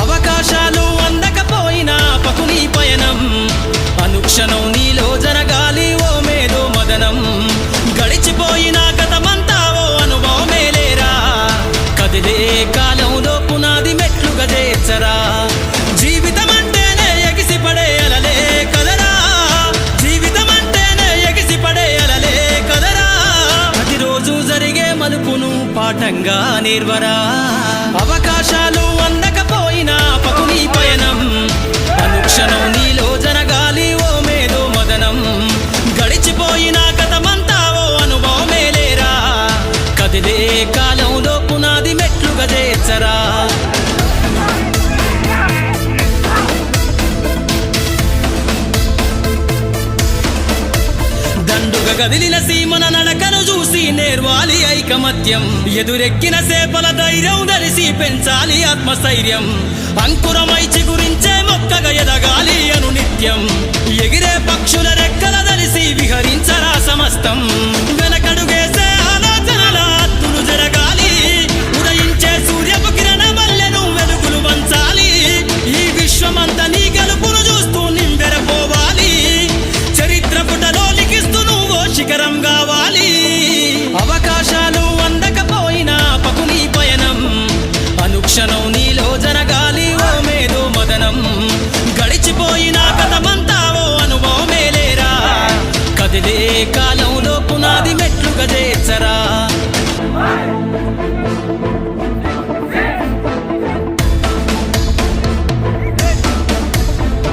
అవకాశాలు అందకపోయినా పకుని పయనం అనుక్షణం నీలో జరగాలి ఓ మేధో మదనం గడిచిపోయిన గతమంతా ఓ అనుభవమేలేరా కదిలే కాలంలో పునాది మెట్లుగా చేర్చరా జీవితం అంటేనే ఎగిసిపడే అలలే కదరా జీవితం అంటేనే ఎగిసిపడే అలలే కదరా ప్రతిరోజు జరిగే మలుపును పాఠంగా నిర్వరా అవకాశాలు అందకపోయినా పకుని పయనం అనుక్షణం నీలో జరగాలి ఓ మేధో మదనం గడిచిపోయిన గతమంతా ఓ అనుభవమేలేరా కదిలే కాలంలో పునాది మెట్లుగా చేర్చరా దండుగా గదిలిన సీమన నడకను చూసి నేర్వాలి ఐకమత్యం ఎదురెక్కిన సేపల ధైర్యం ధరిసి పెంచాలి ఆత్మస్థైర్యం అంకురమై చిగురించే మొక్కగా ఎదగాలి అను నిత్యం ఎగిరే పక్షుల రెక్కల ధరిసి విహరించరా సమస్తం వెనకడుగేసే ఆలోచనల అత్తులు జరగాలి ఉదయించే సూర్యపు కిరణ మల్లెను వెలుగులు వంచాలి ఈ విశ్వమంతా నీ గెలుపును చూస్తూ నింబెరపోవాలి చరిత్ర పుటలో లిఖిస్తూ నువ్వు శిఖరం కావాలి అవకాశాలు అందకపోయినా పకుని పయనం అనుక్షణం నీలో జరగాలి ఓ మేధో మదనం గడిచిపోయిన గతమంతా ఓ అనుభవమేలేరా కదిలే కాలంలో పునాది మెట్లుగా చేర్చరా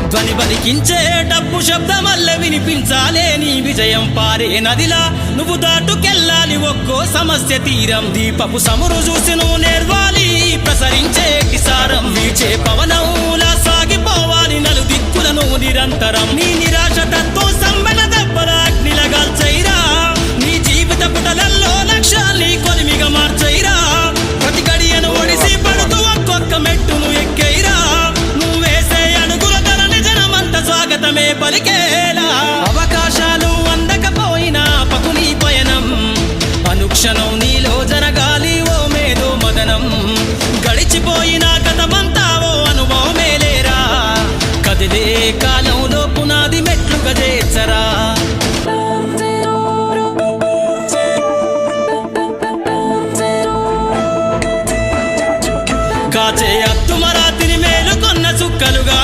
ధ్వని బలికించే డబ్బు శబ్దమల్ల వినిపించాలే నీ విజయం పారే నదిలా నువ్వు దాటుకెళ్ళాలి ఒక్కో సమస్య తీరం దీపపు సమురు చూసి నువ్వు నేర్వాలి ప్రసరించే కిసారం వీచే పవనములా సాగిపోవాలి నలు దిక్కులను నిరంతరం నీ నిరాశ తత్వం సమ్మెల దెబ్బల అగ్నిలగాల్చైరా నీ జీవిత పుటలల్లో లక్ష్యాల్ని కొలిమిగా మార్చైరా ప్రతి గడియను ఒడిసి పడుతూ ఒక్కొక్క మెట్టును ఎక్కైరా నువ్వేసే అడుగుల ధరని జనమంత స్వాగతమే పలికేలా అవకాశాలు అందకపోయినా పకుని పయనం అనుక్షణం నీలో జరగాలి ఓ మేధో మదనం గడిచిపోయిన గతమంతా ఓ అనుభవమేలేరా కదిలే కాలంలో పునాది మెట్లుగా చేర్చరా కాచే అత్తుమరాతిని మేలుకొన్న చుక్కలుగా